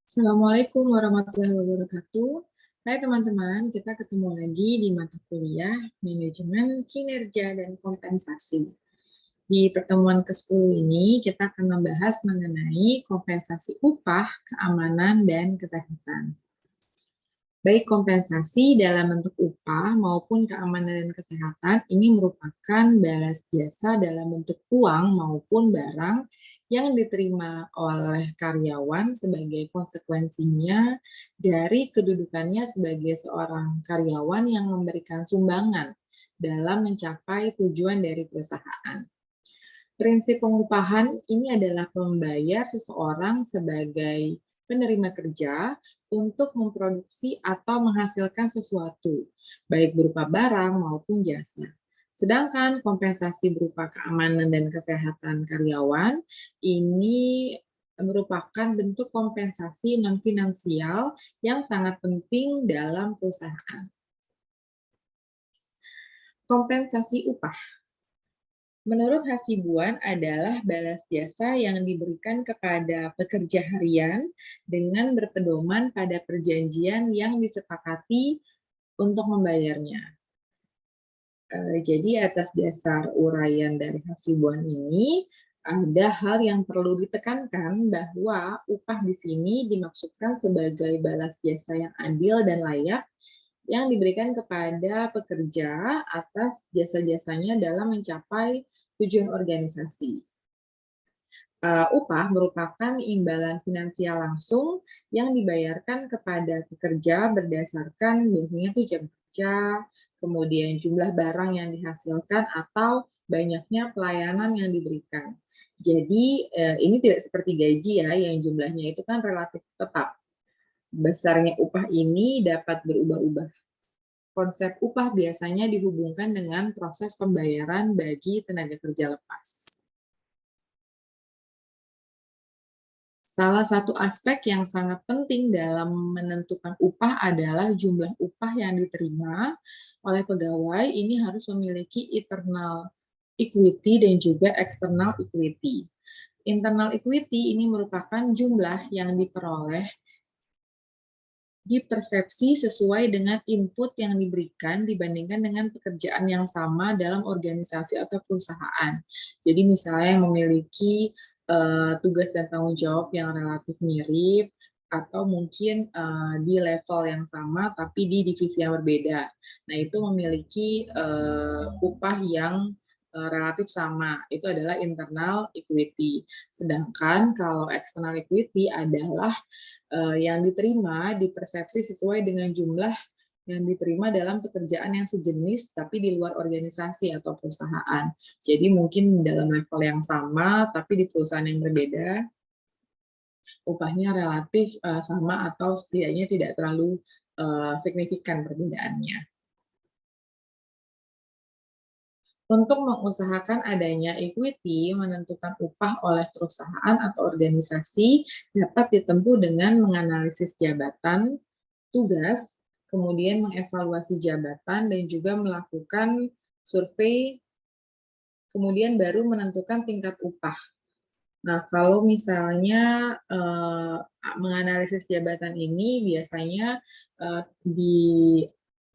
Assalamualaikum warahmatullahi wabarakatuh. Hai teman-teman, kita ketemu lagi di mata kuliah Manajemen Kinerja dan Kompensasi. Di pertemuan ke-10 ini, kita akan membahas mengenai kompensasi upah, keamanan, dan kesehatan. Baik kompensasi dalam bentuk upah maupun keamanan dan kesehatan ini merupakan balas jasa dalam bentuk uang maupun barang yang diterima oleh karyawan sebagai konsekuensinya dari kedudukannya sebagai seorang karyawan yang memberikan sumbangan dalam mencapai tujuan dari perusahaan. Prinsip pengupahan ini adalah membayar seseorang sebagai penerima kerja untuk memproduksi atau menghasilkan sesuatu, baik berupa barang maupun jasa. Sedangkan kompensasi berupa keamanan dan kesehatan karyawan ini merupakan bentuk kompensasi non-finansial yang sangat penting dalam perusahaan. Kompensasi upah menurut Hasibuan adalah balas jasa yang diberikan kepada pekerja harian dengan berpedoman pada perjanjian yang disepakati untuk membayarnya. Jadi atas dasar uraian dari Hasibuan ini, ada hal yang perlu ditekankan bahwa upah di sini dimaksudkan sebagai balas jasa yang adil dan layak yang diberikan kepada pekerja atas jasa-jasanya dalam mencapai tujuan organisasi. Upah merupakan imbalan finansial langsung yang dibayarkan kepada pekerja berdasarkan biasanya itu jam kerja, kemudian jumlah barang yang dihasilkan atau banyaknya pelayanan yang diberikan. Jadi ini tidak seperti gaji ya, yang jumlahnya itu kan relatif tetap. Besarnya upah ini dapat berubah-ubah. Konsep upah biasanya dihubungkan dengan proses pembayaran bagi tenaga kerja lepas. Salah satu aspek yang sangat penting dalam menentukan upah adalah jumlah upah yang diterima oleh pegawai ini harus memiliki internal equity dan juga external equity. Internal equity ini merupakan jumlah yang diperoleh dipersepsi sesuai dengan input yang diberikan dibandingkan dengan pekerjaan yang sama dalam organisasi atau perusahaan. Jadi misalnya memiliki tugas dan tanggung jawab yang relatif mirip, atau mungkin di level yang sama tapi di divisi yang berbeda. Nah, itu memiliki upah yang relatif sama. Itu adalah internal equity. Sedangkan kalau external equity adalah yang diterima dipersepsi sesuai dengan jumlah yang diterima dalam pekerjaan yang sejenis tapi di luar organisasi atau perusahaan. Jadi mungkin dalam level yang sama tapi di perusahaan yang berbeda, upahnya relatif sama atau setidaknya tidak terlalu signifikan perbedaannya. Untuk mengusahakan adanya equity, menentukan upah oleh perusahaan atau organisasi dapat ditempuh dengan menganalisis jabatan, tugas, kemudian mengevaluasi jabatan, dan juga melakukan survei, kemudian baru menentukan tingkat upah. Nah, kalau misalnya menganalisis jabatan ini biasanya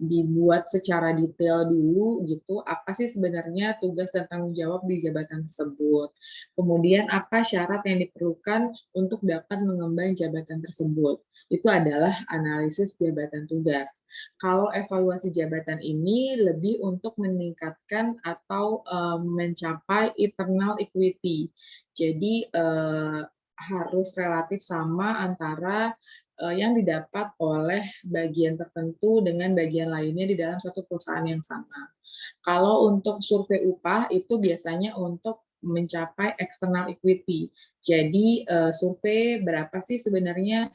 dibuat secara detail dulu gitu, apa sih sebenarnya tugas dan tanggung jawab di jabatan tersebut. Kemudian apa syarat yang diperlukan untuk dapat mengemban jabatan tersebut. Itu adalah analisis jabatan tugas. Kalau evaluasi jabatan ini lebih untuk meningkatkan atau mencapai internal equity. Jadi harus relatif sama antara yang didapat oleh bagian tertentu dengan bagian lainnya di dalam satu perusahaan yang sama. Kalau untuk survei upah itu biasanya untuk mencapai external equity. Jadi survei berapa sih sebenarnya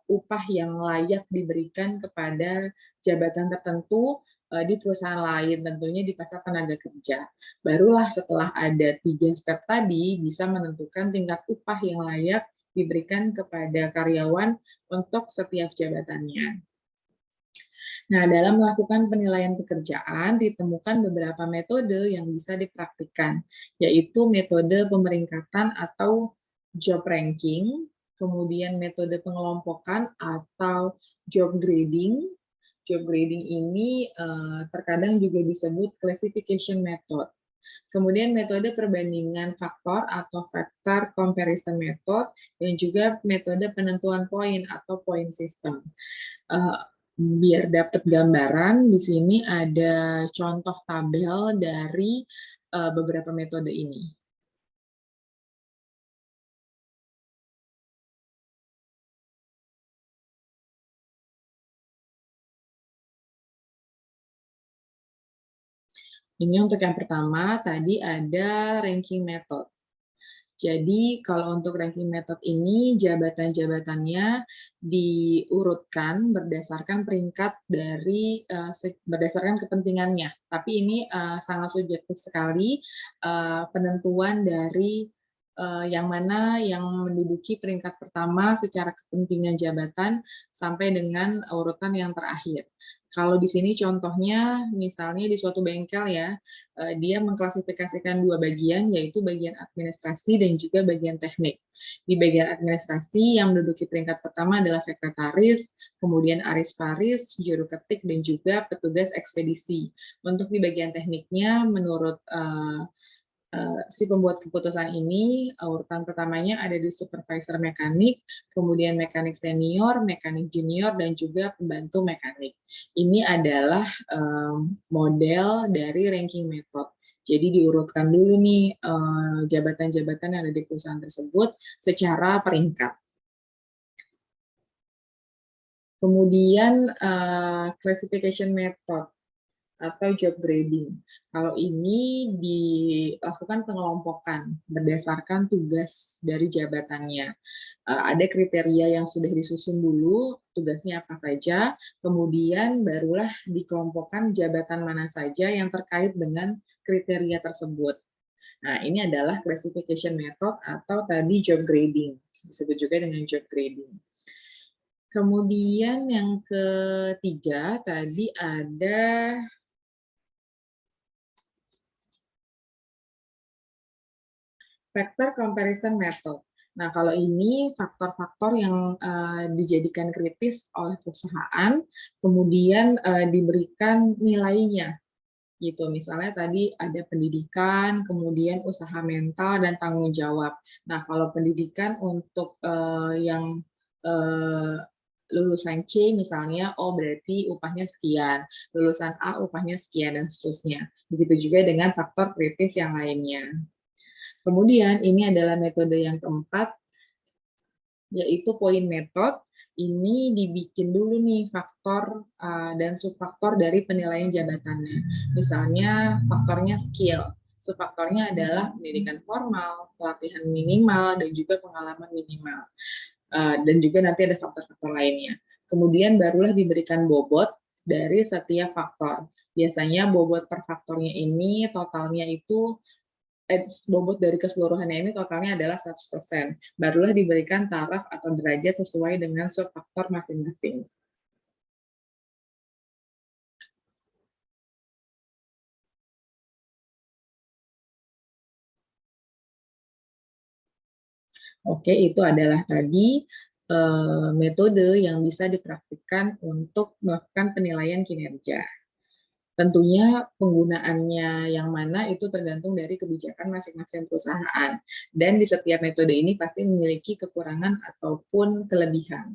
upah yang layak diberikan kepada jabatan tertentu di perusahaan lain, tentunya di pasar tenaga kerja. Barulah setelah ada 3 step tadi bisa menentukan tingkat upah yang layak diberikan kepada karyawan untuk setiap jabatannya. Nah, dalam melakukan penilaian pekerjaan ditemukan beberapa metode yang bisa dipraktikkan, yaitu metode pemeringkatan atau job ranking, Kemudian metode pengelompokan atau job grading. Job grading ini terkadang juga disebut classification method. Kemudian metode perbandingan faktor atau factor comparison method, dan juga metode penentuan poin atau point system. Biar dapat gambaran, di sini ada contoh tabel dari beberapa metode ini. Ini untuk yang pertama, tadi ada ranking method. Jadi kalau untuk ranking method ini, jabatan-jabatannya diurutkan berdasarkan peringkat dari berdasarkan kepentingannya. Tapi ini sangat subjektif sekali, penentuan dari yang mana yang menduduki peringkat pertama secara kepentingan jabatan sampai dengan urutan yang terakhir. Kalau di sini contohnya, misalnya di suatu bengkel ya, dia mengklasifikasikan dua bagian, yaitu bagian administrasi dan juga bagian teknik. Di bagian administrasi yang menduduki peringkat pertama adalah sekretaris, kemudian aris paris, juru ketik, dan juga petugas ekspedisi. Untuk di bagian tekniknya, menurut si pembuat keputusan ini, urutan pertamanya ada di supervisor mekanik, kemudian mekanik senior, mekanik junior, dan juga pembantu mekanik. Ini adalah model dari ranking method. Jadi diurutkan dulu nih jabatan-jabatan yang ada di perusahaan tersebut secara peringkat. Kemudian classification method atau job grading. Kalau ini dilakukan pengelompokan berdasarkan tugas dari jabatannya. Ada kriteria yang sudah disusun dulu, tugasnya apa saja, kemudian barulah dikelompokkan jabatan mana saja yang terkait dengan kriteria tersebut. Nah, ini adalah classification method atau tadi job grading, disebut juga dengan job grading. Kemudian yang ketiga tadi ada factor comparison method. Nah, kalau ini faktor-faktor yang dijadikan kritis oleh perusahaan, kemudian diberikan nilainya. Gitu, misalnya tadi ada pendidikan, kemudian usaha mental, dan tanggung jawab. Nah, kalau pendidikan untuk yang lulusan C misalnya, oh berarti upahnya sekian, lulusan A upahnya sekian, dan seterusnya. Begitu juga dengan faktor kritis yang lainnya. Kemudian ini adalah metode yang keempat, yaitu point method. Ini dibikin dulu nih faktor dan subfaktor dari penilaian jabatannya. Misalnya faktornya skill, subfaktornya adalah pendidikan formal, pelatihan minimal, dan juga pengalaman minimal. Dan juga nanti ada faktor-faktor lainnya. Kemudian barulah diberikan bobot dari setiap faktor. Biasanya bobot per faktornya ini totalnya itu bobot dari keseluruhannya ini totalnya adalah 100%. Barulah diberikan taraf atau derajat sesuai dengan subfaktor masing-masing. Oke, itu adalah tadi metode yang bisa dipraktikkan untuk melakukan penilaian kinerja. Tentunya penggunaannya yang mana itu tergantung dari kebijakan masing-masing perusahaan. Dan di setiap metode ini pasti memiliki kekurangan ataupun kelebihan.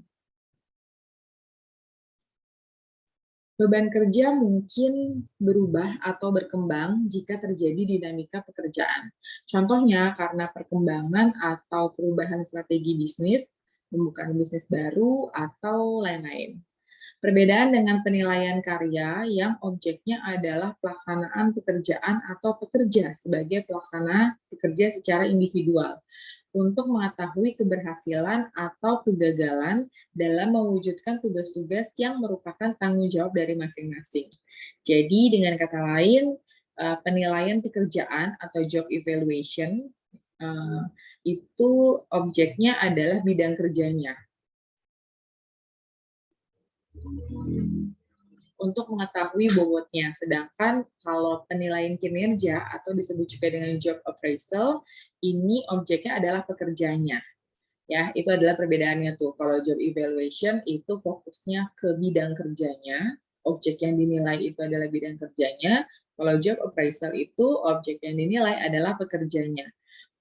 Beban kerja mungkin berubah atau berkembang jika terjadi dinamika pekerjaan. Contohnya karena perkembangan atau perubahan strategi bisnis, pembukaan bisnis baru, atau lain-lain. Perbedaan dengan penilaian karya yang objeknya adalah pelaksanaan pekerjaan atau pekerja sebagai pelaksana pekerja secara individual untuk mengetahui keberhasilan atau kegagalan dalam mewujudkan tugas-tugas yang merupakan tanggung jawab dari masing-masing. Jadi dengan kata lain, penilaian pekerjaan atau job evaluation itu objeknya adalah bidang kerjanya. Untuk mengetahui bobotnya. Sedangkan kalau penilaian kinerja atau disebut juga dengan job appraisal, ini objeknya adalah pekerjanya. Ya, itu adalah perbedaannya tuh. Kalau job evaluation itu fokusnya ke bidang kerjanya, objek yang dinilai itu adalah bidang kerjanya. Kalau job appraisal itu objek yang dinilai adalah pekerjanya.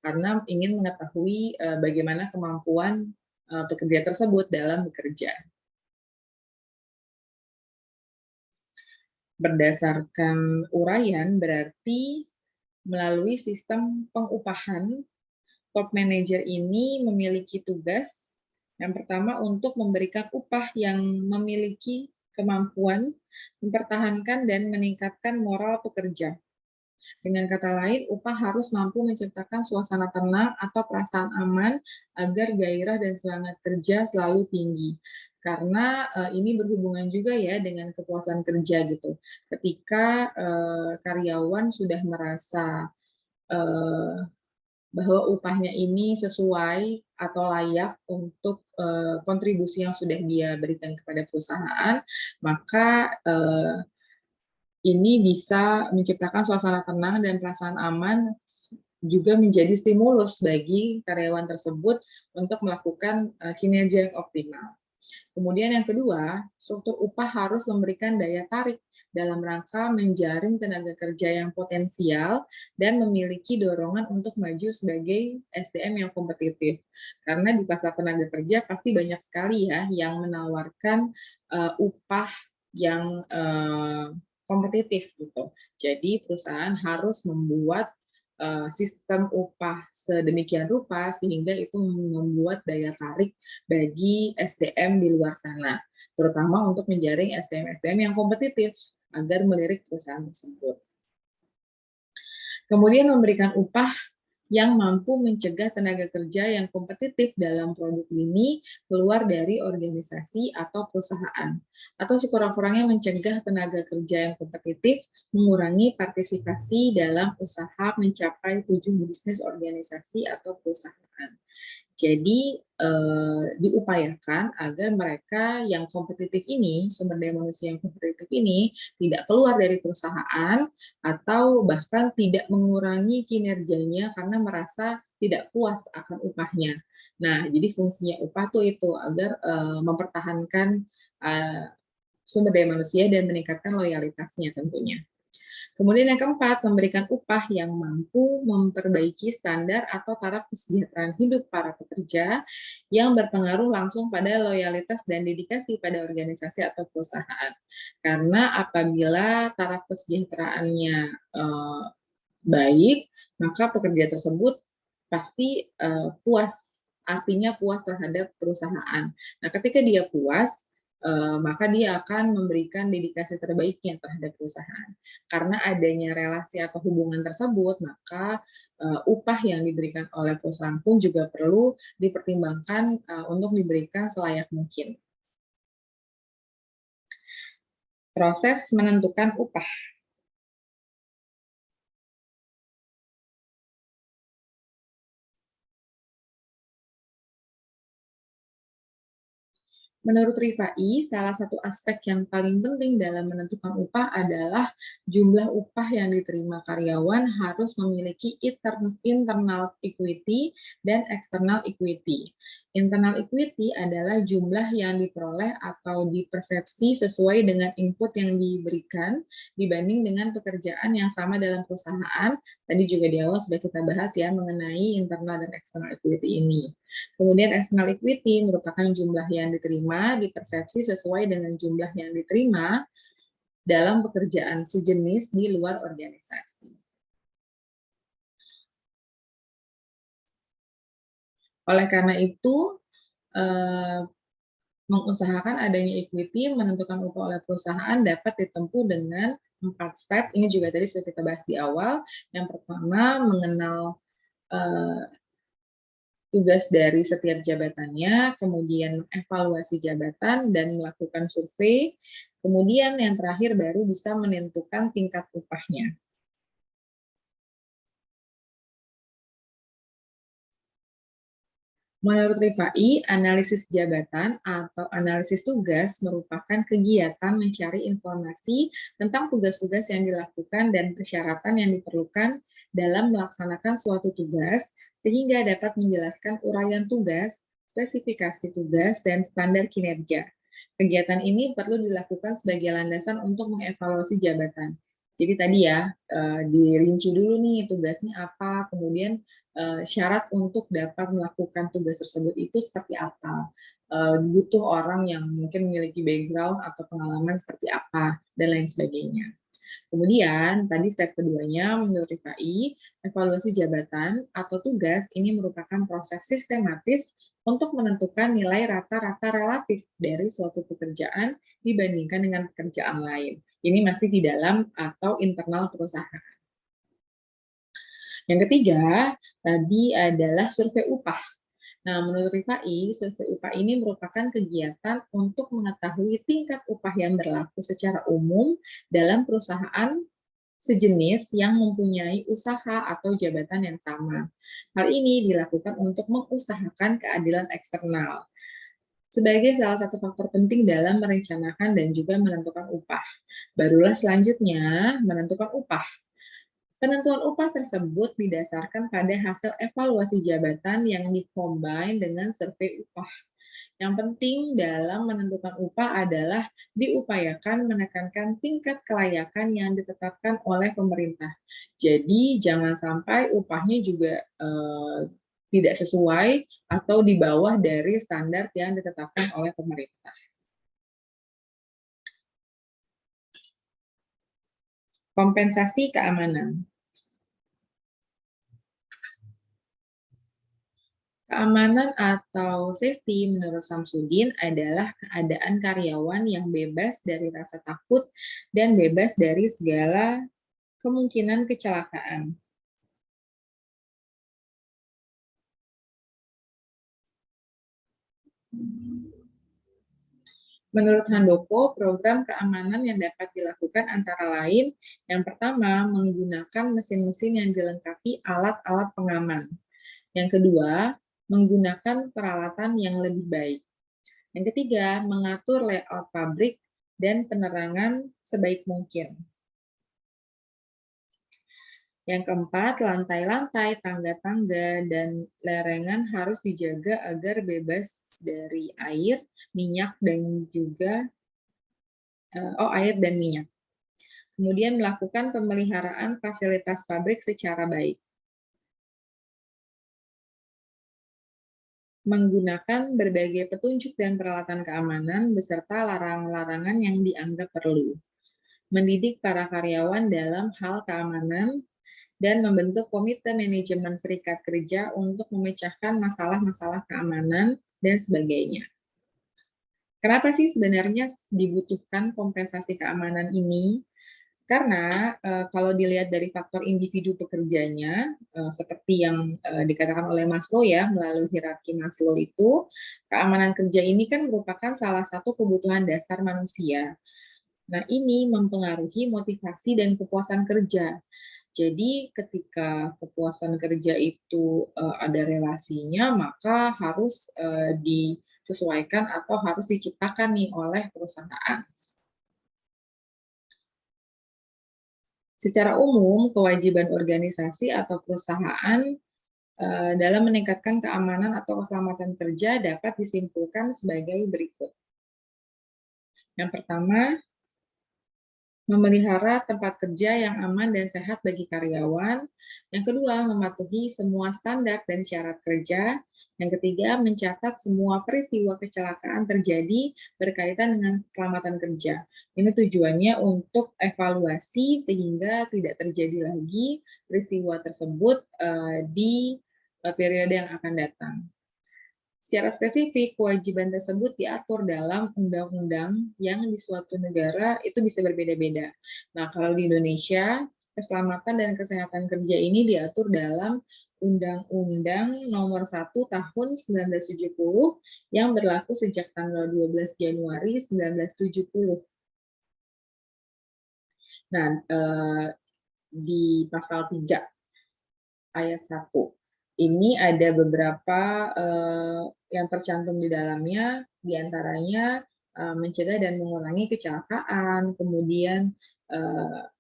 Karena ingin mengetahui bagaimana kemampuan pekerja tersebut dalam bekerja. Berdasarkan uraian berarti melalui sistem pengupahan, top manager ini memiliki tugas yang pertama untuk memberikan upah yang memiliki kemampuan mempertahankan dan meningkatkan moral pekerja. Dengan kata lain, upah harus mampu menciptakan suasana tenang atau perasaan aman agar gairah dan semangat kerja selalu tinggi. Karena ini berhubungan juga ya dengan kepuasan kerja gitu. Ketika karyawan sudah merasa uh, bahwa upahnya ini sesuai atau layak untuk kontribusi yang sudah dia berikan kepada perusahaan, maka ini bisa menciptakan suasana tenang dan perasaan aman, juga menjadi stimulus bagi karyawan tersebut untuk melakukan kinerja yang optimal. Kemudian yang kedua, struktur upah harus memberikan daya tarik dalam rangka menjaring tenaga kerja yang potensial dan memiliki dorongan untuk maju sebagai SDM yang kompetitif. Karena di pasar tenaga kerja pasti banyak sekali ya yang menawarkan upah yang kompetitif gitu. Jadi perusahaan harus membuat sistem upah sedemikian rupa sehingga itu membuat daya tarik bagi SDM di luar sana, terutama untuk menjaring SDM-SDM yang kompetitif agar melirik perusahaan tersebut. Kemudian memberikan upah yang mampu mencegah tenaga kerja yang kompetitif dalam produk ini keluar dari organisasi atau perusahaan. Atau sekurang-kurangnya mencegah tenaga kerja yang kompetitif mengurangi partisipasi dalam usaha mencapai tujuan bisnis organisasi atau perusahaan. Jadi diupayakan agar mereka yang kompetitif ini, sumber daya manusia yang kompetitif ini tidak keluar dari perusahaan atau bahkan tidak mengurangi kinerjanya karena merasa tidak puas akan upahnya. Nah, jadi fungsinya upah tuh itu agar mempertahankan sumber daya manusia dan meningkatkan loyalitasnya tentunya. Kemudian yang keempat, memberikan upah yang mampu memperbaiki standar atau taraf kesejahteraan hidup para pekerja yang berpengaruh langsung pada loyalitas dan dedikasi pada organisasi atau perusahaan. Karena apabila taraf kesejahteraannya baik, maka pekerja tersebut pasti puas, artinya puas terhadap perusahaan. Nah, ketika dia puas, maka dia akan memberikan dedikasi terbaiknya terhadap perusahaan. Karena adanya relasi atau hubungan tersebut, maka upah yang diberikan oleh perusahaan pun juga perlu dipertimbangkan untuk diberikan selayak mungkin. Proses menentukan upah. Menurut Rifai, salah satu aspek yang paling penting dalam menentukan upah adalah jumlah upah yang diterima karyawan harus memiliki internal equity dan external equity. Internal equity adalah jumlah yang diperoleh atau dipersepsi sesuai dengan input yang diberikan dibanding dengan pekerjaan yang sama dalam perusahaan. Tadi juga di awal sudah kita bahas ya mengenai internal dan external equity ini. Kemudian external equity merupakan jumlah yang diterima, dipersepsi sesuai dengan jumlah yang diterima dalam pekerjaan sejenis di luar organisasi. Oleh karena itu, mengusahakan adanya equity, menentukan upah oleh perusahaan dapat ditempuh dengan 4 step. Ini juga tadi sudah kita bahas di awal. Yang pertama, mengenal tugas dari setiap jabatannya, kemudian evaluasi jabatan dan melakukan survei, kemudian yang terakhir baru bisa menentukan tingkat upahnya. Menurut Rifai, analisis jabatan atau analisis tugas merupakan kegiatan mencari informasi tentang tugas-tugas yang dilakukan dan persyaratan yang diperlukan dalam melaksanakan suatu tugas, sehingga dapat menjelaskan uraian tugas spesifikasi tugas, dan standar kinerja. Kegiatan ini perlu dilakukan sebagai landasan untuk mengevaluasi jabatan. Jadi tadi ya, dirinci dulu nih tugasnya apa, kemudian syarat untuk dapat melakukan tugas tersebut itu seperti apa. Butuh orang yang mungkin memiliki background atau pengalaman seperti apa, dan lain sebagainya. Kemudian, tadi step keduanya, menurut RIFAI, evaluasi jabatan atau tugas ini merupakan proses sistematis untuk menentukan nilai rata-rata relatif dari suatu pekerjaan dibandingkan dengan pekerjaan lain. Ini masih di dalam atau internal perusahaan. Yang ketiga, tadi adalah survei upah. Nah, menurut RIFAI, survei upah ini merupakan kegiatan untuk mengetahui tingkat upah yang berlaku secara umum dalam perusahaan sejenis yang mempunyai usaha atau jabatan yang sama. Hal ini dilakukan untuk mengusahakan keadilan eksternal sebagai salah satu faktor penting dalam merencanakan dan juga menentukan upah. Barulah selanjutnya menentukan upah. Penentuan upah tersebut didasarkan pada hasil evaluasi jabatan yang dikombin dengan survei upah. Yang penting dalam menentukan upah adalah diupayakan menekankan tingkat kelayakan yang ditetapkan oleh pemerintah. Jadi jangan sampai upahnya juga tidak sesuai atau di bawah dari standar yang ditetapkan oleh pemerintah. Kompensasi keamanan. Keamanan atau safety menurut Samsudin adalah keadaan karyawan yang bebas dari rasa takut dan bebas dari segala kemungkinan kecelakaan. Menurut Handoko, program keamanan yang dapat dilakukan antara lain, yang pertama, menggunakan mesin-mesin yang dilengkapi alat-alat pengaman. Yang kedua, menggunakan peralatan yang lebih baik. Yang ketiga, mengatur layout pabrik dan penerangan sebaik mungkin. Yang keempat, lantai-lantai, tangga-tangga, dan lerengan harus dijaga agar bebas dari air, minyak, dan juga air dan minyak. Kemudian melakukan pemeliharaan fasilitas pabrik secara baik. Menggunakan berbagai petunjuk dan peralatan keamanan beserta larangan-larangan yang dianggap perlu. Mendidik para karyawan dalam hal keamanan dan membentuk komite manajemen serikat kerja untuk memecahkan masalah-masalah keamanan dan sebagainya. Kenapa sih sebenarnya dibutuhkan kompensasi keamanan ini? Karena kalau dilihat dari faktor individu pekerjanya, seperti yang dikatakan oleh Maslow ya, melalui hierarki Maslow itu, keamanan kerja ini kan merupakan salah satu kebutuhan dasar manusia. Nah, ini mempengaruhi motivasi dan kepuasan kerja. Jadi ketika kepuasan kerja itu ada relasinya, maka harus disesuaikan atau harus diciptakan nih oleh perusahaan. Secara umum, kewajiban organisasi atau perusahaan dalam meningkatkan keamanan atau keselamatan kerja dapat disimpulkan sebagai berikut. Yang pertama, memelihara tempat kerja yang aman dan sehat bagi karyawan. Yang kedua, mematuhi semua standar dan syarat kerja. Yang ketiga, mencatat semua peristiwa kecelakaan terjadi berkaitan dengan keselamatan kerja. Ini tujuannya untuk evaluasi sehingga tidak terjadi lagi peristiwa tersebut di periode yang akan datang. Secara spesifik, kewajiban tersebut diatur dalam undang-undang yang di suatu negara itu bisa berbeda-beda. Nah, kalau di Indonesia, keselamatan dan kesehatan kerja ini diatur dalam Undang-Undang Nomor 1 Tahun 1970 yang berlaku sejak tanggal 12 Januari 1970. Nah, di pasal 3 ayat 1. Ini ada beberapa yang tercantum di dalamnya, diantaranya mencegah dan mengurangi kecelakaan, kemudian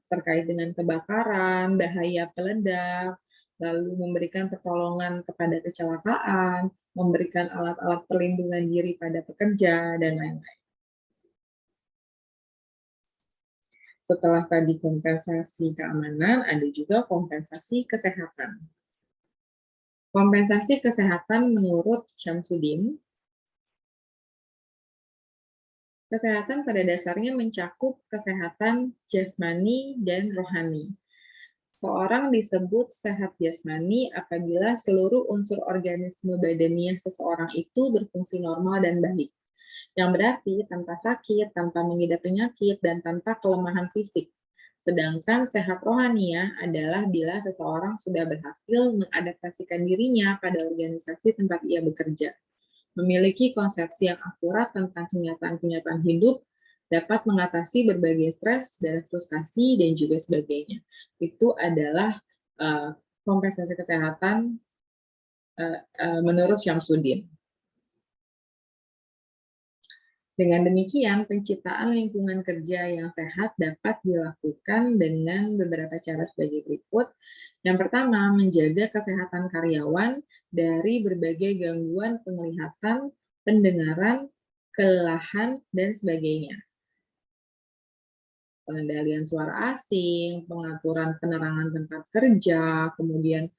terkait dengan kebakaran, bahaya peledak, lalu memberikan pertolongan kepada kecelakaan, memberikan alat-alat perlindungan diri pada pekerja, dan lain-lain. Setelah tadi kompensasi keamanan, ada juga kompensasi kesehatan. Kompensasi kesehatan menurut Syamsuddin, kesehatan pada dasarnya mencakup kesehatan jasmani dan rohani. Seorang disebut sehat jasmani apabila seluruh unsur organisme badaniah seseorang itu berfungsi normal dan baik. Yang berarti tanpa sakit, tanpa mengidap penyakit, dan tanpa kelemahan fisik. Sedangkan sehat rohaniah adalah bila seseorang sudah berhasil mengadaptasikan dirinya pada organisasi tempat ia bekerja, memiliki konsepsi yang akurat tentang kenyataan-kenyataan hidup, dapat mengatasi berbagai stres dan frustasi, dan juga sebagainya. Itu adalah kompensasi kesehatan menurut Syamsuddin. Dengan demikian, penciptaan lingkungan kerja yang sehat dapat dilakukan dengan beberapa cara sebagai berikut. Yang pertama, menjaga kesehatan karyawan dari berbagai gangguan penglihatan, pendengaran, kelelahan, dan sebagainya. Pengendalian suara asing, pengaturan penerangan tempat kerja, kemudian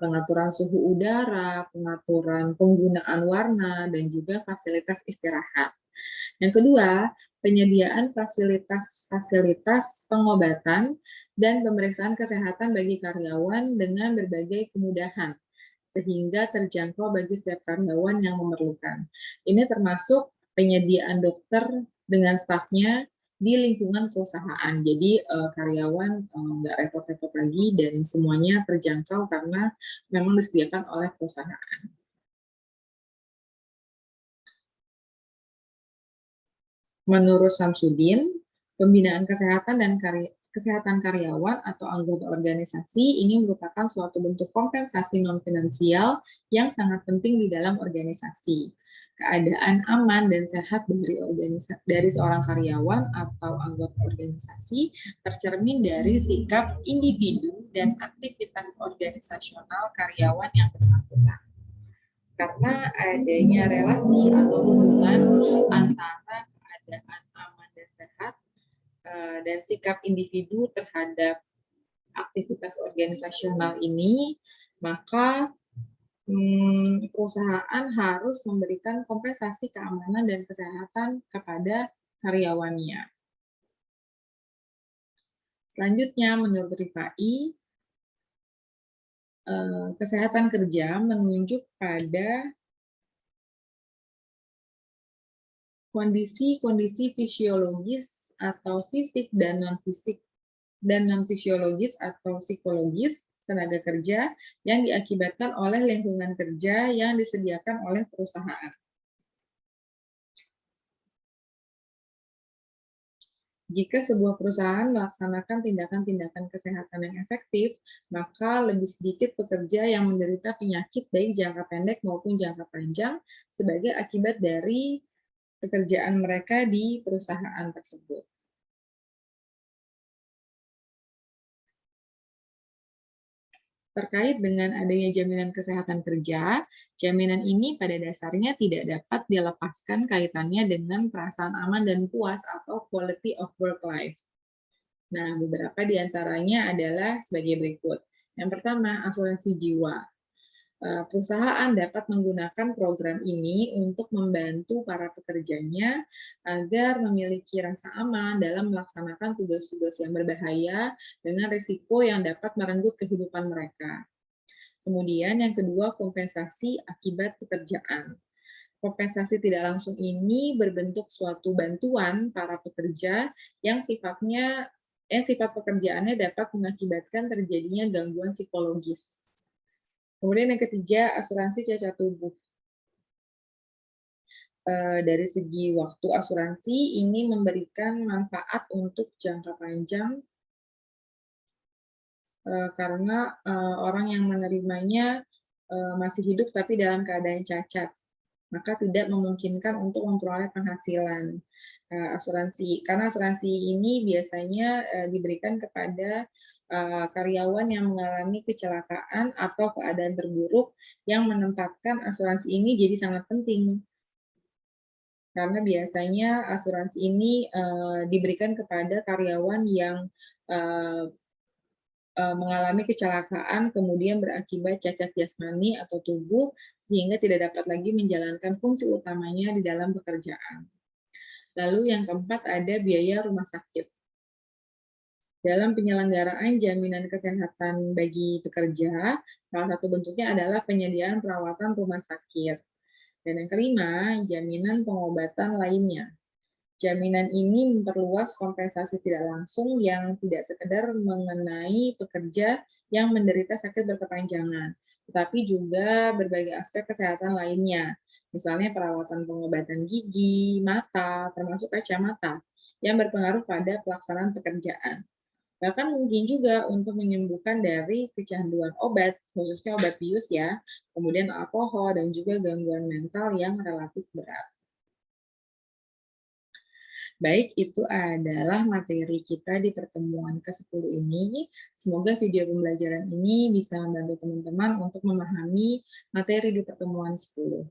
pengaturan suhu udara, pengaturan penggunaan warna, dan juga fasilitas istirahat. Yang kedua, penyediaan fasilitas-fasilitas pengobatan dan pemeriksaan kesehatan bagi karyawan dengan berbagai kemudahan, sehingga terjangkau bagi setiap karyawan yang memerlukan. Ini termasuk penyediaan dokter dengan stafnya di lingkungan perusahaan. Jadi karyawan nggak repot-repot lagi dan semuanya terjangkau karena memang disediakan oleh perusahaan. Menurut Syamsuddin, pembinaan kesehatan dan kesehatan karyawan atau anggota organisasi ini merupakan suatu bentuk kompensasi non-finansial yang sangat penting di dalam organisasi. Keadaan aman dan sehat dari seorang karyawan atau anggota organisasi tercermin dari sikap individu dan aktivitas organisasional karyawan yang bersangkutan. Karena adanya relasi atau hubungan antara keadaan aman dan sehat dan sikap individu terhadap aktivitas organisasional ini, maka perusahaan harus memberikan kompensasi keamanan dan kesehatan kepada karyawannya. Selanjutnya, menurut Rifai, kesehatan kerja menunjuk pada kondisi-kondisi fisiologis atau fisik dan non-fisiologis atau psikologis tenaga kerja yang diakibatkan oleh lingkungan kerja yang disediakan oleh perusahaan. Jika sebuah perusahaan melaksanakan tindakan-tindakan kesehatan yang efektif, maka lebih sedikit pekerja yang menderita penyakit baik jangka pendek maupun jangka panjang sebagai akibat dari pekerjaan mereka di perusahaan tersebut. Terkait dengan adanya jaminan kesehatan kerja, jaminan ini pada dasarnya tidak dapat dilepaskan kaitannya dengan perasaan aman dan puas atau quality of work life. Nah, beberapa di antaranya adalah sebagai berikut. Yang pertama, asuransi jiwa. Perusahaan dapat menggunakan program ini untuk membantu para pekerjanya agar memiliki rasa aman dalam melaksanakan tugas-tugas yang berbahaya dengan risiko yang dapat merenggut kehidupan mereka. Kemudian yang kedua, kompensasi akibat pekerjaan. Kompensasi tidak langsung ini berbentuk suatu bantuan para pekerja yang sifat pekerjaannya dapat mengakibatkan terjadinya gangguan psikologis. Kemudian yang ketiga, asuransi cacat tubuh. Dari segi waktu asuransi, ini memberikan manfaat untuk jangka panjang karena orang yang menerimanya masih hidup tapi dalam keadaan cacat, maka tidak memungkinkan untuk memperoleh penghasilan. Karena asuransi ini biasanya diberikan kepada karyawan yang mengalami kecelakaan atau keadaan terburuk yang menempatkan asuransi ini jadi sangat penting. Karena biasanya asuransi ini diberikan kepada karyawan yang eee mengalami kecelakaan kemudian berakibat cacat jasmani atau tubuh sehingga tidak dapat lagi menjalankan fungsi utamanya di dalam pekerjaan. Lalu yang keempat ada biaya rumah sakit. Dalam penyelenggaraan jaminan kesehatan bagi pekerja, salah satu bentuknya adalah penyediaan perawatan rumah sakit. Dan yang kelima, jaminan pengobatan lainnya. Jaminan ini memperluas kompensasi tidak langsung yang tidak sekedar mengenai pekerja yang menderita sakit berkepanjangan, tetapi juga berbagai aspek kesehatan lainnya, misalnya perawatan pengobatan gigi, mata, termasuk kacamata, yang berpengaruh pada pelaksanaan pekerjaan. Bahkan mungkin juga untuk menyembuhkan dari kecanduan obat, khususnya obat bius ya, kemudian alkohol, dan juga gangguan mental yang relatif berat. Baik, itu adalah materi kita di pertemuan ke-10 ini. Semoga video pembelajaran ini bisa membantu teman-teman untuk memahami materi di pertemuan 10.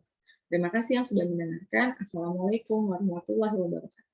Terima kasih yang sudah mendengarkan. Assalamualaikum warahmatullahi wabarakatuh.